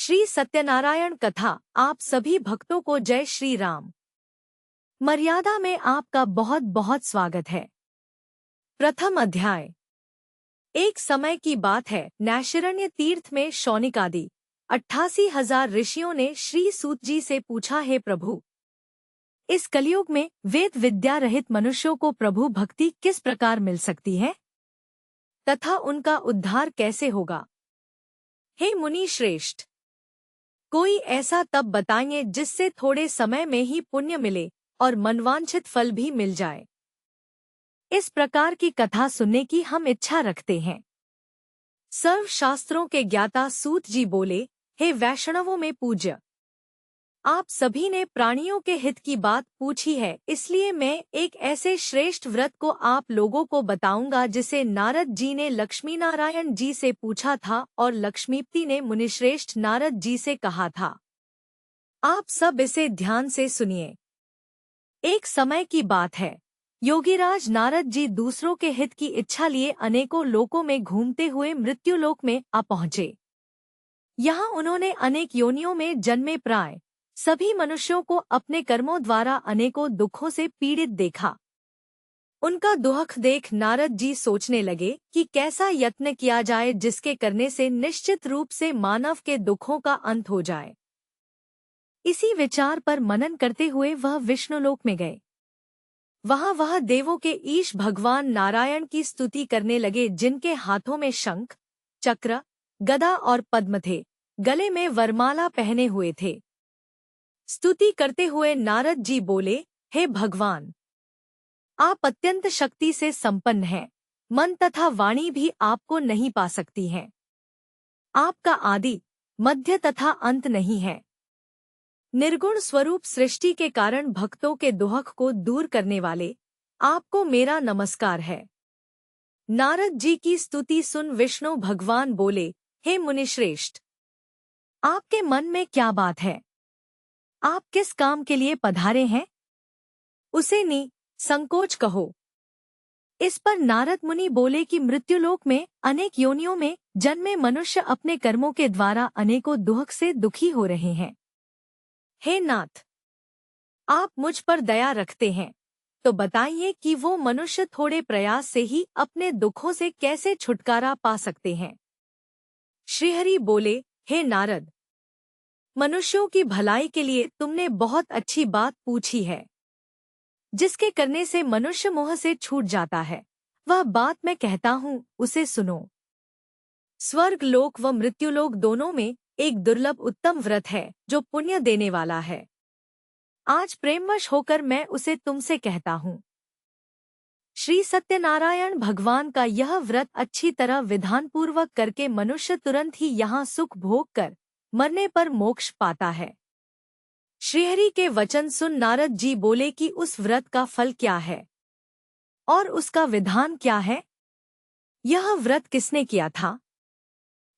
श्री सत्यनारायण कथा। आप सभी भक्तों को जय श्री राम। मर्यादा में आपका बहुत बहुत स्वागत है। प्रथम अध्याय। एक समय की बात है, नैशिरण्य तीर्थ में शौनिक आदि 88,000 ऋषियों ने श्री सूत जी से पूछा, हे प्रभु, इस कलयुग में वेद विद्या रहित मनुष्यों को प्रभु भक्ति किस प्रकार मिल सकती है तथा उनका उद्धार कैसे होगा? हे मुनि श्रेष्ठ, कोई ऐसा तप बताइए जिससे थोड़े समय में ही पुण्य मिले और मनवांछित फल भी मिल जाए। इस प्रकार की कथा सुनने की हम इच्छा रखते हैं। सर्व शास्त्रों के ज्ञाता सूत जी बोले, हे वैष्णवों में पूज्य, आप सभी ने प्राणियों के हित की बात पूछी है, इसलिए मैं एक ऐसे श्रेष्ठ व्रत को आप लोगों को बताऊंगा जिसे नारद जी ने लक्ष्मी नारायण जी से पूछा था और लक्ष्मीपति ने मुनिश्रेष्ठ नारद जी से कहा था। आप सब इसे ध्यान से सुनिए। एक समय की बात है, योगीराज नारद जी दूसरों के हित की इच्छा लिए अनेकों लोकों में घूमते हुए मृत्युलोक में आ पहुंचे। यहाँ उन्होंने अनेक योनियों में जन्मे प्राय सभी मनुष्यों को अपने कर्मों द्वारा अनेकों दुखों से पीड़ित देखा। उनका दुख देख नारद जी सोचने लगे कि कैसा यत्न किया जाए जिसके करने से निश्चित रूप से मानव के दुखों का अंत हो जाए। इसी विचार पर मनन करते हुए वह विष्णुलोक में गए। वहाँ वह देवों के ईश भगवान नारायण की स्तुति करने लगे, जिनके हाथों में शंख, चक्र, गदा और पद्म थे, गले में वरमाला पहने हुए थे। स्तुति करते हुए नारद जी बोले, हे भगवान, आप अत्यंत शक्ति से संपन्न हैं, मन तथा वाणी भी आपको नहीं पा सकती हैं। आपका आदि, मध्य तथा अंत नहीं है। निर्गुण स्वरूप सृष्टि के कारण भक्तों के दुख को दूर करने वाले आपको मेरा नमस्कार है। नारद जी की स्तुति सुन विष्णु भगवान बोले, हे मुनिश्रेष्ठ, आपके मन में क्या बात है? आप किस काम के लिए पधारे हैं? उसे संकोच कहो। इस पर नारद मुनि बोले कि मृत्युलोक में अनेक योनियों में जन्मे मनुष्य अपने कर्मों के द्वारा अनेकों दुख से दुखी हो रहे हैं। हे नाथ, आप मुझ पर दया रखते हैं, तो बताइए कि वो मनुष्य थोड़े प्रयास से ही अपने दुखों से कैसे छुटकारा पा सकते हैं। श्रीहरि बोले, हे नारद, मनुष्यों की भलाई के लिए तुमने बहुत अच्छी बात पूछी है, जिसके करने से मनुष्य मोह से छूट जाता है। वह बात मैं कहता हूँ, उसे सुनो। स्वर्ग लोक व मृत्युलोक दोनों में एक दुर्लभ उत्तम व्रत है जो पुण्य देने वाला है। आज प्रेमवश होकर मैं उसे तुमसे कहता हूँ। श्री सत्यनारायण भगवान का यह व्रत अच्छी तरह विधानपूर्वक करके मनुष्य तुरंत ही यहाँ सुख भोग कर मरने पर मोक्ष पाता है। श्रीहरि के वचन सुन नारद जी बोले कि उस व्रत का फल क्या है और उसका विधान क्या है? यह व्रत किसने किया था?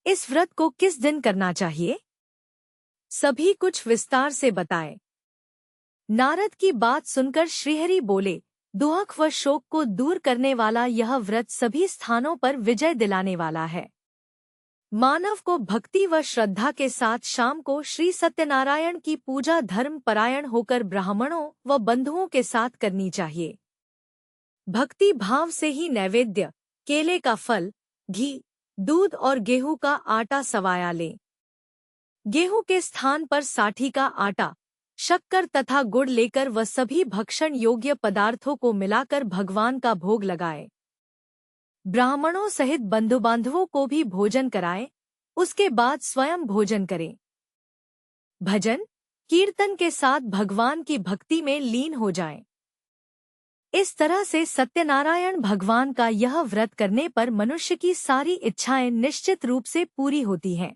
इस व्रत को किस दिन करना चाहिए? सभी कुछ विस्तार से बताए। नारद की बात सुनकर श्रीहरि बोले, दुख व शोक को दूर करने वाला यह व्रत सभी स्थानों पर विजय दिलाने वाला है। मानव को भक्ति व श्रद्धा के साथ शाम को श्री सत्यनारायण की पूजा धर्म परायण होकर ब्राह्मणों व बंधुओं के साथ करनी चाहिए। भक्ति भाव से ही नैवेद्य, केले का फल, घी, दूध और गेहूं का आटा सवाया लें। गेहूं के स्थान पर साठी का आटा, शक्कर तथा गुड़ लेकर वह सभी भक्षण योग्य पदार्थों को मिलाकर भगवान का भोग लगाए। ब्राह्मणों सहित बंधु बांधवों को भी भोजन कराएं, उसके बाद स्वयं भोजन करें। भजन कीर्तन के साथ भगवान की भक्ति में लीन हो जाएं। इस तरह से सत्यनारायण भगवान का यह व्रत करने पर मनुष्य की सारी इच्छाएं निश्चित रूप से पूरी होती हैं।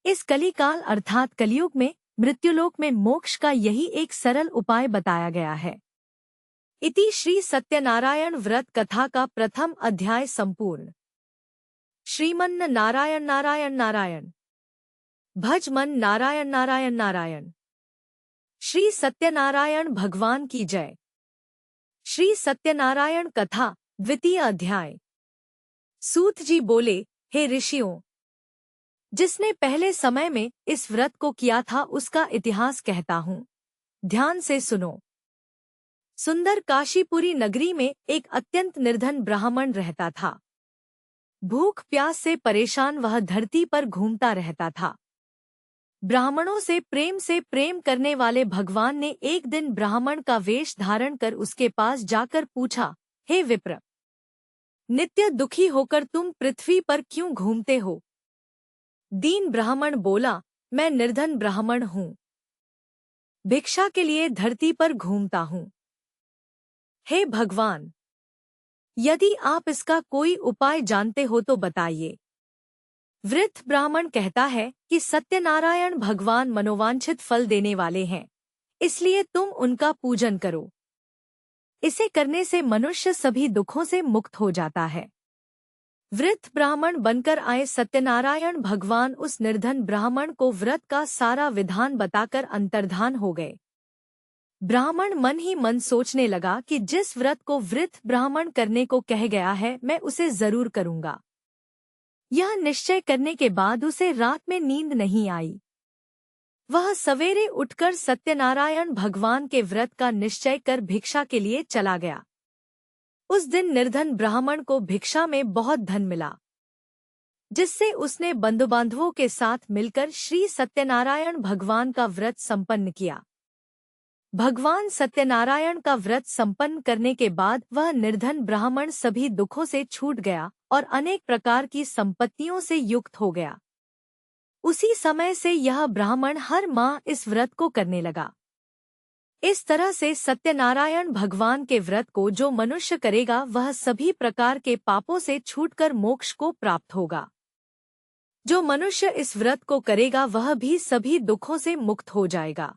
इस कलिकाल अर्थात कलयुग में मृत्युलोक में मोक्ष का यही एक सरल उपाय बताया गया है। इति श्री सत्यनारायण व्रत कथा का प्रथम अध्याय संपूर्ण। श्रीमन्न नारायण नारायण नारायण, भज मन नारायण नारायण नारायण। श्री सत्यनारायण भगवान की जय। श्री सत्यनारायण कथा द्वितीय अध्याय। सूत जी बोले, हे ऋषियों, जिसने पहले समय में इस व्रत को किया था उसका इतिहास कहता हूँ। ध्यान से सुनो। सुंदर काशीपुरी नगरी में एक अत्यंत निर्धन ब्राह्मण रहता था। भूख प्यास से परेशान वह धरती पर घूमता रहता था। ब्राह्मणों से प्रेम करने वाले भगवान ने एक दिन ब्राह्मण का वेश धारण कर उसके पास जाकर पूछा, हे विप्र, नित्य दुखी होकर तुम पृथ्वी पर क्यों घूमते हो? दीन ब्राह्मण बोला, मैं निर्धन ब्राह्मण हूँ, भिक्षा के लिए धरती पर घूमता हूँ। हे भगवान, यदि आप इसका कोई उपाय जानते हो तो बताइए। वृद्ध ब्राह्मण कहता है कि सत्यनारायण भगवान मनोवांछित फल देने वाले हैं, इसलिए तुम उनका पूजन करो। इसे करने से मनुष्य सभी दुखों से मुक्त हो जाता है। वृद्ध ब्राह्मण बनकर आए सत्यनारायण भगवान उस निर्धन ब्राह्मण को व्रत का सारा विधान बताकर अंतर्धान हो गए। ब्राह्मण मन ही मन सोचने लगा कि जिस व्रत को वृद्ध ब्राह्मण करने को कह गया है मैं उसे जरूर करूंगा। यह निश्चय करने के बाद उसे रात में नींद नहीं आई। वह सवेरे उठकर सत्यनारायण भगवान के व्रत का निश्चय कर भिक्षा के लिए चला गया। उस दिन निर्धन ब्राह्मण को भिक्षा में बहुत धन मिला, जिससे उसने बंधुबांधवों के साथ मिलकर श्री सत्यनारायण भगवान का व्रत संपन्न किया। भगवान सत्यनारायण का व्रत संपन्न करने के बाद वह निर्धन ब्राह्मण सभी दुखों से छूट गया और अनेक प्रकार की संपत्तियों से युक्त हो गया। उसी समय से यह ब्राह्मण हर माह इस व्रत को करने लगा। इस तरह से सत्यनारायण भगवान के व्रत को जो मनुष्य करेगा वह सभी प्रकार के पापों से छूटकर मोक्ष को प्राप्त होगा। जो मनुष्य इस व्रत को करेगा वह भी सभी दुखों से मुक्त हो जाएगा।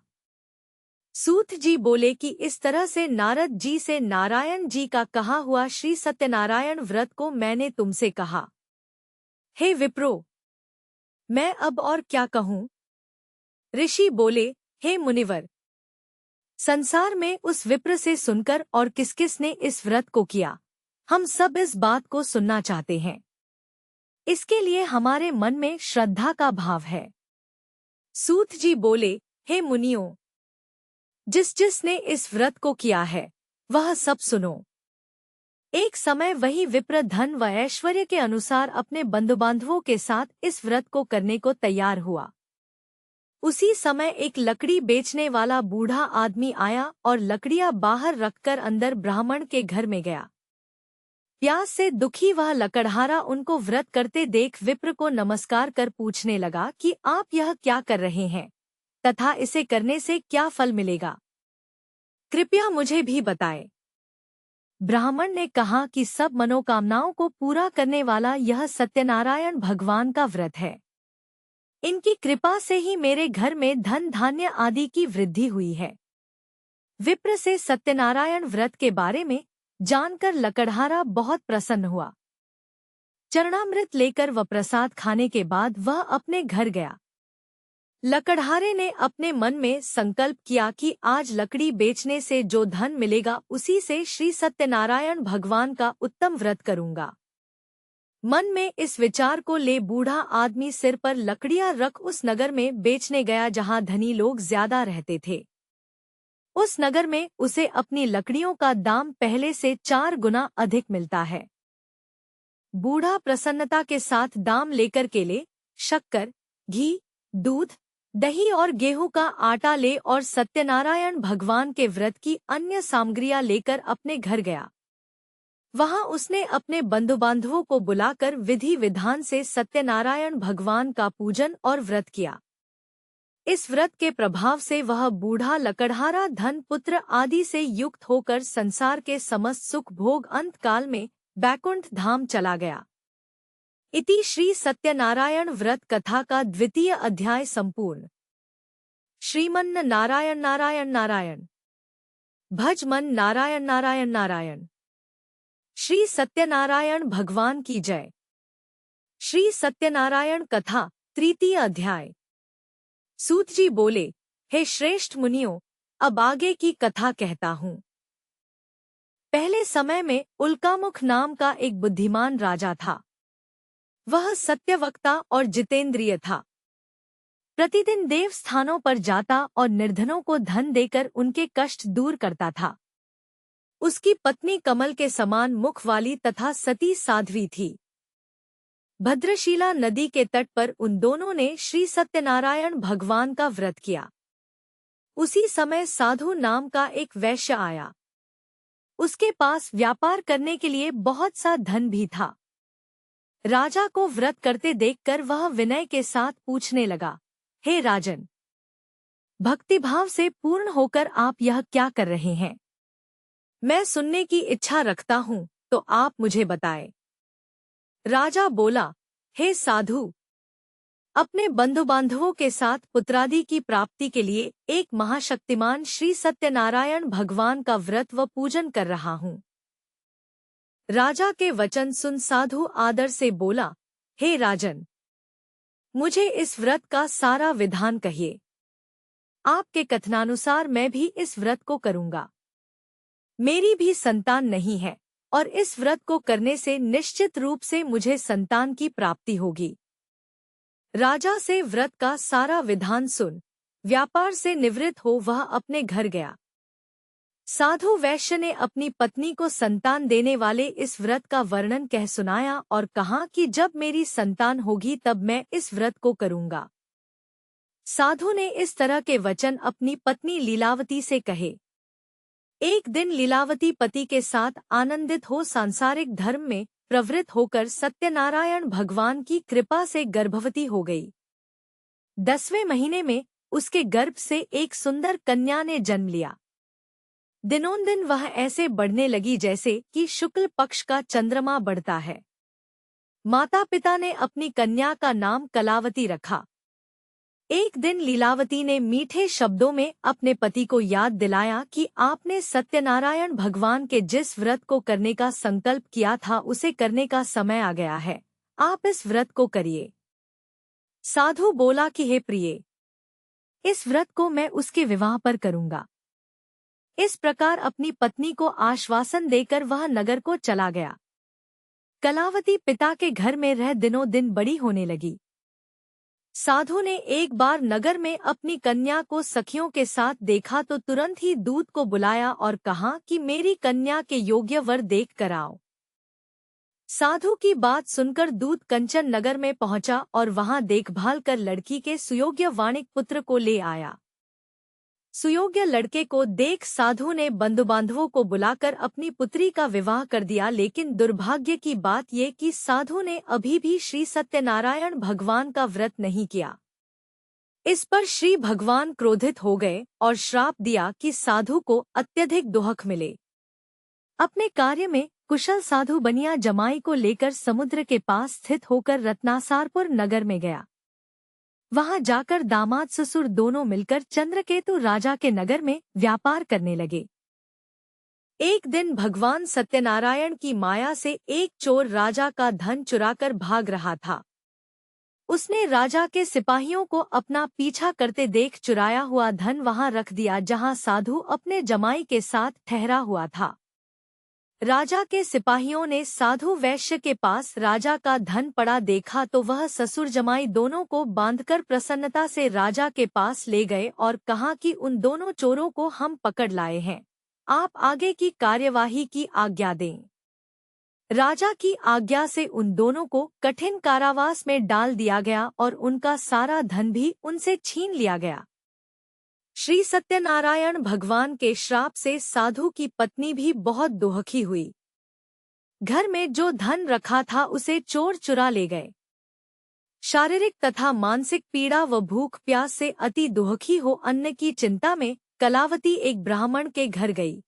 सूत जी बोले कि इस तरह से नारद जी से नारायण जी का कहा हुआ श्री सत्यनारायण व्रत को मैंने तुमसे कहा। हे विप्रो, मैं अब और क्या कहूँ? ऋषि बोले, हे मुनिवर, संसार में उस विप्र से सुनकर और किस किस ने इस व्रत को किया, हम सब इस बात को सुनना चाहते हैं। इसके लिए हमारे मन में श्रद्धा का भाव है। सूत जी बोले, हे मुनियों, जिसने इस व्रत को किया है वह सब सुनो। एक समय वही विप्र धन व ऐश्वर्य के अनुसार अपने बंधुबांधवों के साथ इस व्रत को करने को तैयार हुआ। उसी समय एक लकड़ी बेचने वाला बूढ़ा आदमी आया और लकड़ियां बाहर रखकर अंदर ब्राह्मण के घर में गया। प्यास से दुखी वह लकड़हारा उनको व्रत करते देख विप्र को नमस्कार कर पूछने लगा कि आप यह क्या कर रहे हैं तथा इसे करने से क्या फल मिलेगा, कृपया मुझे भी बताएं। ब्राह्मण ने कहा कि सब मनोकामनाओं को पूरा करने वाला यह सत्यनारायण भगवान का व्रत है। इनकी कृपा से ही मेरे घर में धन धान्य आदि की वृद्धि हुई है। विप्र से सत्यनारायण व्रत के बारे में जानकर लकड़हारा बहुत प्रसन्न हुआ। चरणामृत लेकर व प्रसाद खाने के बाद वह अपने घर गया। लकड़हारे ने अपने मन में संकल्प किया कि आज लकड़ी बेचने से जो धन मिलेगा उसी से श्री सत्यनारायण भगवान का उत्तम व्रत करूंगा। मन में इस विचार को ले बूढ़ा आदमी सिर पर लकड़ियां रख उस नगर में बेचने गया जहां धनी लोग ज्यादा रहते थे। उस नगर में उसे अपनी लकड़ियों का दाम पहले से 4 गुना अधिक मिलता है। बूढ़ा प्रसन्नता के साथ दाम लेकर केले, शक्कर, घी, दूध, दही और गेहूं का आटा ले और सत्यनारायण भगवान के व्रत की अन्य सामग्रियां लेकर अपने घर गया। वहां उसने अपने बंधुबांधवों को बुलाकर विधि विधान से सत्यनारायण भगवान का पूजन और व्रत किया। इस व्रत के प्रभाव से वह बूढ़ा लकड़हारा धन पुत्र आदि से युक्त होकर संसार के समस्त सुख भोग अंत काल में बैकुंठ धाम चला गया। इति श्री सत्यनारायण व्रत कथा का 2य अध्याय संपूर्ण। श्रीमन् नारायण नारायण नारायण, भज मन नारायण नारायण नारायण। श्री सत्यनारायण भगवान की जय। श्री सत्यनारायण कथा 3 अध्याय। सूत जी बोले, हे श्रेष्ठ मुनियों, अब आगे की कथा कहता हूँ। पहले समय में उल्कामुख नाम का एक बुद्धिमान राजा था। वह सत्यवक्ता और जितेंद्रिय था। प्रतिदिन देव स्थानों पर जाता और निर्धनों को धन देकर उनके कष्ट दूर करता था। उसकी पत्नी कमल के समान मुख वाली तथा सती साध्वी थी। भद्रशिला नदी के तट पर उन दोनों ने श्री सत्यनारायण भगवान का व्रत किया। उसी समय साधु नाम का एक वैश्य आया। उसके पास व्यापार करने के लिए बहुत सा धन भी था। राजा को व्रत करते देखकर वह विनय के साथ पूछने लगा, हे राजन, भक्तिभाव से पूर्ण होकर आप यह क्या कर रहे हैं? मैं सुनने की इच्छा रखता हूँ, तो आप मुझे बताएं। राजा बोला, हे साधु, अपने बंधु बांधवों के साथ पुत्रादि की प्राप्ति के लिए एक महाशक्तिमान श्री सत्यनारायण भगवान का व्रत व पूजन कर रहा हूँ। राजा के वचन सुन साधु आदर से बोला, हे राजन, मुझे इस व्रत का सारा विधान कहिए। आपके कथनानुसार मैं भी इस व्रत को करूँगा। मेरी भी संतान नहीं है और इस व्रत को करने से निश्चित रूप से मुझे संतान की प्राप्ति होगी। राजा से व्रत का सारा विधान सुन व्यापार से निवृत्त हो वह अपने घर गया। साधु वैश्य ने अपनी पत्नी को संतान देने वाले इस व्रत का वर्णन कह सुनाया और कहा कि जब मेरी संतान होगी तब मैं इस व्रत को करूँगा। साधु ने इस तरह के वचन अपनी पत्नी लीलावती से कहे। एक दिन लीलावती पति के साथ आनंदित हो सांसारिक धर्म में प्रवृत्त होकर सत्यनारायण भगवान की कृपा से गर्भवती हो गई। 10वें महीने में उसके गर्भ से एक सुंदर कन्या ने जन्म लिया। दिनोंदिन वह ऐसे बढ़ने लगी जैसे कि शुक्ल पक्ष का चंद्रमा बढ़ता है। माता पिता ने अपनी कन्या का नाम कलावती रखा। एक दिन लीलावती ने मीठे शब्दों में अपने पति को याद दिलाया कि आपने सत्यनारायण भगवान के जिस व्रत को करने का संकल्प किया था उसे करने का समय आ गया है। आप इस व्रत को करिए। साधु बोला कि हे प्रिय, इस व्रत को मैं उसके विवाह पर करूँगा। इस प्रकार अपनी पत्नी को आश्वासन देकर वह नगर को चला गया। कलावती पिता के घर में रह दिनों दिन बड़ी होने लगी। साधु ने एक बार नगर में अपनी कन्या को सखियों के साथ देखा तो तुरंत ही दूत को बुलाया और कहा कि मेरी कन्या के योग्य वर देख कर आओ। साधु की बात सुनकर दूत कंचन नगर में पहुंचा और वहां देखभाल कर लड़की के सुयोग्य वाणिक पुत्र को ले आया। सुयोग्य लड़के को देख साधु ने बंधुबांधवों को बुलाकर अपनी पुत्री का विवाह कर दिया, लेकिन दुर्भाग्य की बात ये कि साधु ने अभी भी श्री सत्यनारायण भगवान का व्रत नहीं किया। इस पर श्री भगवान क्रोधित हो गए और श्राप दिया कि साधु को अत्यधिक दुहक मिले। अपने कार्य में कुशल साधु बनिया जमाई को लेकर समुद्र के पास स्थित होकर रत्नासारपुर नगर में गया। वहां जाकर दामाद ससुर दोनों मिलकर चंद्रकेतु राजा के नगर में व्यापार करने लगे। एक दिन भगवान सत्यनारायण की माया से एक चोर राजा का धन चुराकर भाग रहा था। उसने राजा के सिपाहियों को अपना पीछा करते देख चुराया हुआ धन वहां रख दिया जहां साधु अपने जमाई के साथ ठहरा हुआ था। राजा के सिपाहियों ने साधु वैश्य के पास राजा का धन पड़ा देखा तो वह ससुर जमाई दोनों को बांधकर प्रसन्नता से राजा के पास ले गए और कहा कि उन दोनों चोरों को हम पकड़ लाए हैं, आप आगे की कार्यवाही की आज्ञा दें। राजा की आज्ञा से उन दोनों को कठिन कारावास में डाल दिया गया और उनका सारा धन भी उनसे छीन लिया गया। श्री सत्यनारायण भगवान के श्राप से साधु की पत्नी भी बहुत दुखी हुई। घर में जो धन रखा था उसे चोर चुरा ले गए। शारीरिक तथा मानसिक पीड़ा व भूख प्यास से अति दुखी हो अन्न की चिंता में कलावती एक ब्राह्मण के घर गई।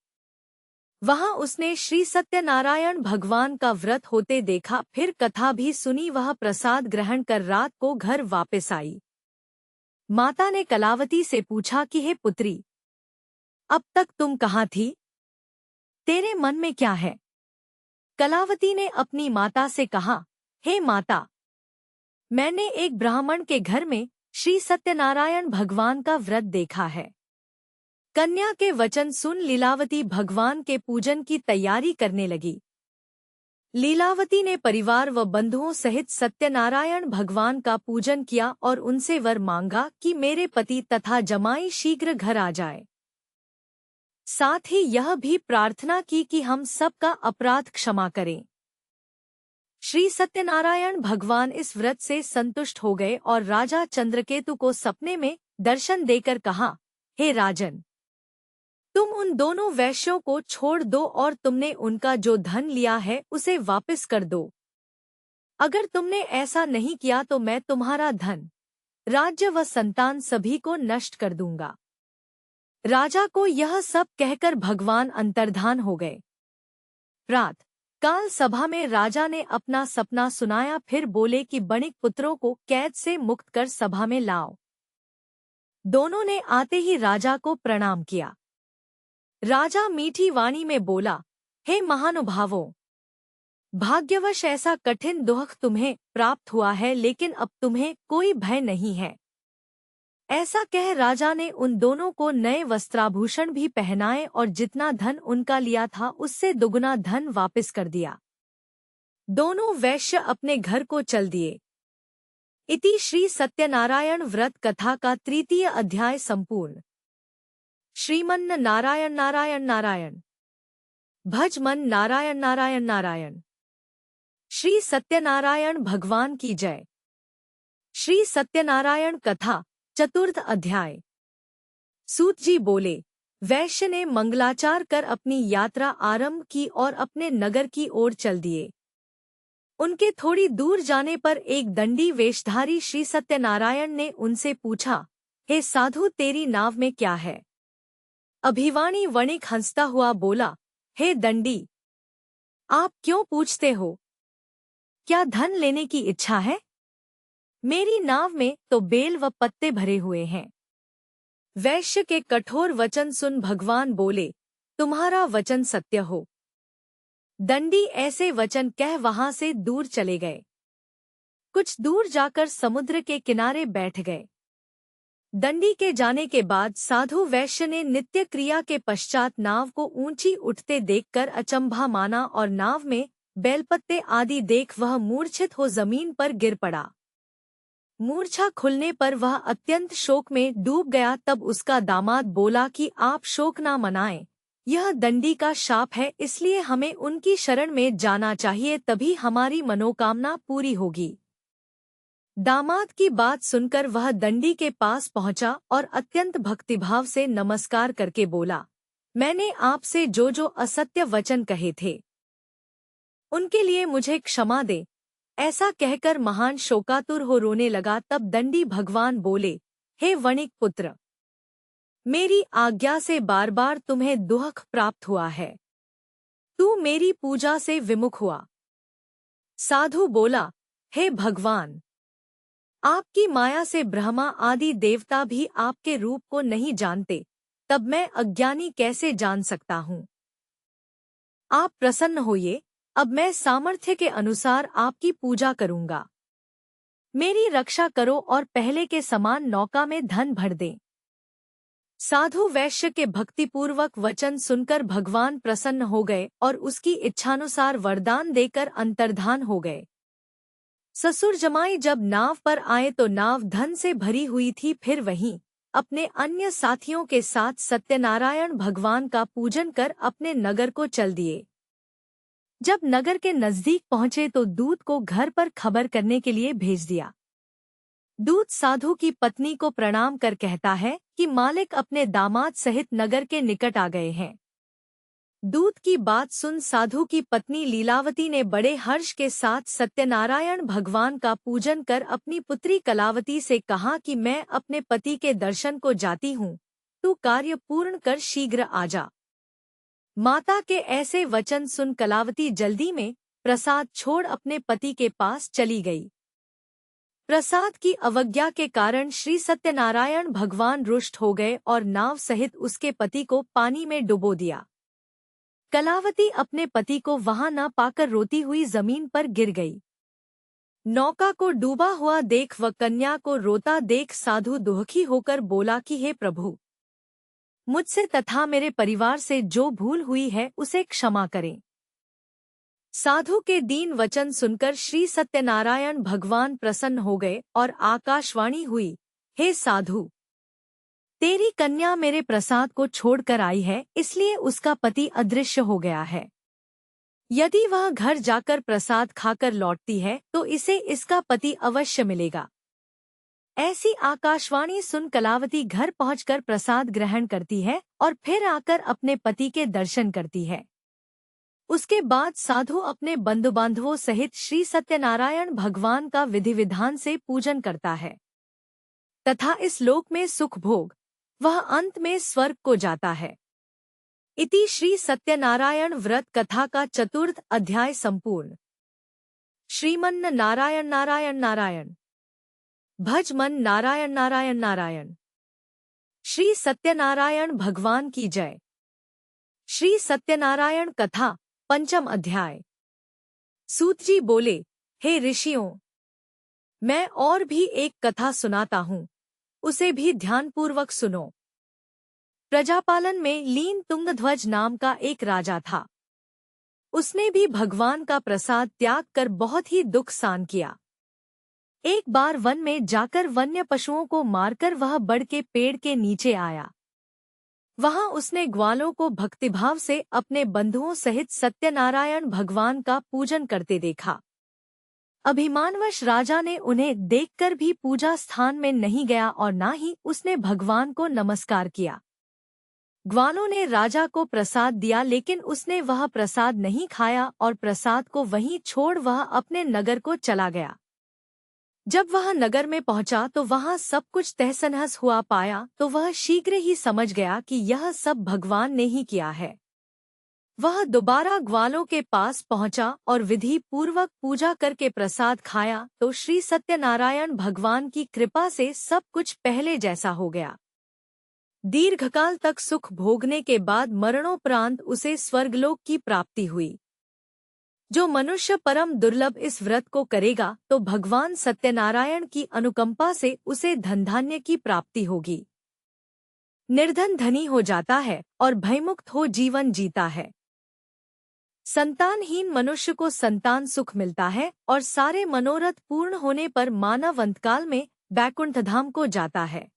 वहां उसने श्री सत्यनारायण भगवान का व्रत होते देखा, फिर कथा भी सुनी। वह प्रसाद ग्रहण कर रात को घर वापस आई। माता ने कलावती से पूछा कि हे पुत्री, अब तक तुम कहाँ थी? तेरे मन में क्या है? कलावती ने अपनी माता से कहा, हे माता, मैंने एक ब्राह्मण के घर में श्री सत्यनारायण भगवान का व्रत देखा है। कन्या के वचन सुन लीलावती भगवान के पूजन की तैयारी करने लगी। लीलावती ने परिवार व बंधुओं सहित सत्यनारायण भगवान का पूजन किया और उनसे वर मांगा कि मेरे पति तथा जमाई शीघ्र घर आ जाए। साथ ही यह भी प्रार्थना की कि हम सबका अपराध क्षमा करें। श्री सत्यनारायण भगवान इस व्रत से संतुष्ट हो गए और राजा चंद्रकेतु को सपने में दर्शन देकर कहा, हे राजन, तुम उन दोनों वैश्यों को छोड़ दो और तुमने उनका जो धन लिया है उसे वापस कर दो। अगर तुमने ऐसा नहीं किया तो मैं तुम्हारा धन, राज्य व संतान सभी को नष्ट कर दूंगा। राजा को यह सब कहकर भगवान अंतर्धान हो गए। प्रात काल सभा में राजा ने अपना सपना सुनाया, फिर बोले कि बणिक पुत्रों को कैद से मुक्त कर सभा में लाओ। दोनों ने आते ही राजा को प्रणाम किया। राजा मीठी वाणी में बोला, हे महानुभावों, भाग्यवश ऐसा कठिन दुख तुम्हें प्राप्त हुआ है, लेकिन अब तुम्हें कोई भय नहीं है। ऐसा कह राजा ने उन दोनों को नए वस्त्राभूषण भी पहनाए और जितना धन उनका लिया था उससे दुगुना धन वापस कर दिया। दोनों वैश्य अपने घर को चल दिए। इति श्री सत्यनारायण व्रत कथा का 3य अध्याय संपूर्ण। श्रीमन् नारायण नारायण नारायण, भज मन नारायण नारायण नारायण। श्री सत्यनारायण भगवान की जय। श्री सत्यनारायण कथा 4th अध्याय। सूत जी बोले, वैश्य ने मंगलाचार कर अपनी यात्रा आरंभ की और अपने नगर की ओर चल दिए। उनके थोड़ी दूर जाने पर एक दंडी वेशधारी श्री सत्यनारायण ने उनसे पूछा, हे साधु, तेरी नाव में क्या है? अभिवाणी वणिक हंसता हुआ बोला, हे दंडी, आप क्यों पूछते हो? क्या धन लेने की इच्छा है? मेरी नाव में तो बेल व पत्ते भरे हुए हैं। वैश्य के कठोर वचन सुन भगवान बोले, तुम्हारा वचन सत्य हो। दंडी ऐसे वचन कह वहां से दूर चले गए। कुछ दूर जाकर समुद्र के किनारे बैठ गए। दंडी के जाने के बाद साधु वैश्य ने नित्य क्रिया के पश्चात नाव को ऊंची उठते देखकर अचंभा माना और नाव में बेलपत्ते आदि देख वह मूर्छित हो जमीन पर गिर पड़ा। मूर्छा खुलने पर वह अत्यंत शोक में डूब गया। तब उसका दामाद बोला कि आप शोक ना मनाएं, यह दंडी का शाप है, इसलिए हमें उनकी शरण में जाना चाहिए, तभी हमारी मनोकामना पूरी होगी। दामाद की बात सुनकर वह दंडी के पास पहुंचा और अत्यंत भक्तिभाव से नमस्कार करके बोला, मैंने आपसे जो जो असत्य वचन कहे थे उनके लिए मुझे क्षमा दे। ऐसा कहकर महान शोकातुर हो रोने लगा। तब दंडी भगवान बोले, हे वणिक पुत्र, मेरी आज्ञा से बार बार तुम्हें दुख प्राप्त हुआ है। तू मेरी पूजा से विमुख हुआ। साधु बोला, हे भगवान, आपकी माया से ब्रह्मा आदि देवता भी आपके रूप को नहीं जानते, तब मैं अज्ञानी कैसे जान सकता हूँ? आप प्रसन्न होइए, अब मैं सामर्थ्य के अनुसार आपकी पूजा करूँगा। मेरी रक्षा करो और पहले के समान नौका में धन भर दें। साधु वैश्य के भक्तिपूर्वक वचन सुनकर भगवान प्रसन्न हो गए और उसकी इच्छानुसार वरदान देकर अंतर्धान हो गए। ससुर जमाई जब नाव पर आए तो नाव धन से भरी हुई थी। फिर वहीं अपने अन्य साथियों के साथ सत्यनारायण भगवान का पूजन कर अपने नगर को चल दिए। जब नगर के नजदीक पहुंचे तो दूत को घर पर खबर करने के लिए भेज दिया। दूत साधु की पत्नी को प्रणाम कर कहता है कि मालिक अपने दामाद सहित नगर के निकट आ गए हैं। दूत की बात सुन साधु की पत्नी लीलावती ने बड़े हर्ष के साथ सत्यनारायण भगवान का पूजन कर अपनी पुत्री कलावती से कहा कि मैं अपने पति के दर्शन को जाती हूँ, तू कार्य पूर्ण कर शीघ्र आ जा। माता के ऐसे वचन सुन कलावती जल्दी में प्रसाद छोड़ अपने पति के पास चली गई। प्रसाद की अवज्ञा के कारण श्री सत्यनारायण भगवान रुष्ट हो गए और नाव सहित उसके पति को पानी में डुबो दिया। कलावती अपने पति को वहां न पाकर रोती हुई जमीन पर गिर गई। नौका को डूबा हुआ देख व कन्या को रोता देख साधु दुखी होकर बोला कि हे प्रभु, मुझसे तथा मेरे परिवार से जो भूल हुई है उसे क्षमा करें। साधु के दीन वचन सुनकर श्री सत्यनारायण भगवान प्रसन्न हो गए और आकाशवाणी हुई, हे साधु, तेरी कन्या मेरे प्रसाद को छोड़कर आई है, इसलिए उसका पति अदृश्य हो गया है। यदि वह घर जाकर प्रसाद खाकर लौटती है तो इसे इसका पति अवश्य मिलेगा। ऐसी आकाशवाणी सुन कलावती घर पहुंचकर प्रसाद ग्रहण करती है और फिर आकर अपने पति के दर्शन करती है। उसके बाद साधु अपने बंधु बांधवों सहित श्री सत्यनारायण भगवान का विधि विधान से पूजन करता है तथा इस लोक में सुख भोग वह अंत में स्वर्ग को जाता है। इति श्री सत्यनारायण व्रत कथा का चतुर्थ अध्याय संपूर्ण। श्रीमन् नारायण नारायण नारायण, भज मन नारायण नारायण नारायण। श्री सत्यनारायण भगवान की जय। श्री सत्यनारायण कथा पंचम अध्याय। सूत जी बोले, हे ऋषियों, मैं और भी एक कथा सुनाता हूँ, उसे भी ध्यानपूर्वक सुनो। प्रजापालन में लीन तुंगध्वज नाम का एक राजा था। उसने भी भगवान का प्रसाद त्याग कर बहुत ही दुख सहन किया। एक बार वन में जाकर वन्य पशुओं को मारकर वह बड़ के पेड़ के नीचे आया। वहां उसने ग्वालों को भक्तिभाव से अपने बंधुओं सहित सत्यनारायण भगवान का पूजन करते देखा। अभिमानवश राजा ने उन्हें देखकर भी पूजा स्थान में नहीं गया और न ही उसने भगवान को नमस्कार किया। ग्वालों ने राजा को प्रसाद दिया, लेकिन उसने वह प्रसाद नहीं खाया और प्रसाद को वहीं छोड़ वह अपने नगर को चला गया। जब वह नगर में पहुंचा तो वहां सब कुछ तहस-नहस हुआ पाया तो वह शीघ्र ही समझ गया कि यह सब भगवान ने ही किया है। वह दोबारा ग्वालों के पास पहुंचा और विधि पूर्वक पूजा करके प्रसाद खाया तो श्री सत्यनारायण भगवान की कृपा से सब कुछ पहले जैसा हो गया। दीर्घकाल तक सुख भोगने के बाद मरणोपरांत उसे स्वर्गलोक की प्राप्ति हुई। जो मनुष्य परम दुर्लभ इस व्रत को करेगा तो भगवान सत्यनारायण की अनुकंपा से उसे धन धान्य की प्राप्ति होगी। निर्धन धनी हो जाता है और भयमुक्त हो जीवन जीता है। संतानहीन मनुष्य को संतान सुख मिलता है और सारे मनोरथ पूर्ण होने पर मानव अंतकाल में बैकुंठ धाम को जाता है।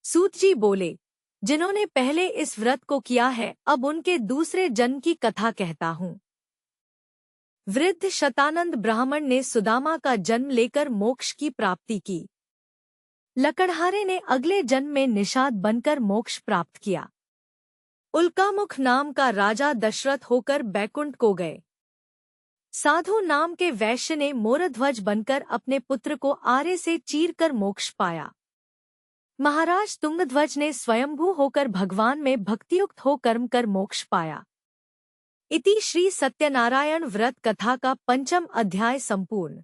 सूत जी बोले, जिन्होंने पहले इस व्रत को किया है अब उनके दूसरे जन्म की कथा कहता हूँ। वृद्ध शतानंद ब्राह्मण ने सुदामा का जन्म लेकर मोक्ष की प्राप्ति की। लकड़हारे ने अगले जन्म में निषाद बनकर मोक्ष प्राप्त किया। उल्कामुख नाम का राजा दशरथ होकर बैकुंठ को गए। साधु नाम के वैश्य ने मोरध्वज बनकर अपने पुत्र को आरे से चीरकर मोक्ष पाया। महाराज तुंगध्वज ने स्वयंभू होकर भगवान में भक्तियुक्त हो कर्म कर मोक्ष पाया। इति श्री सत्यनारायण व्रत कथा का पंचम अध्याय संपूर्ण।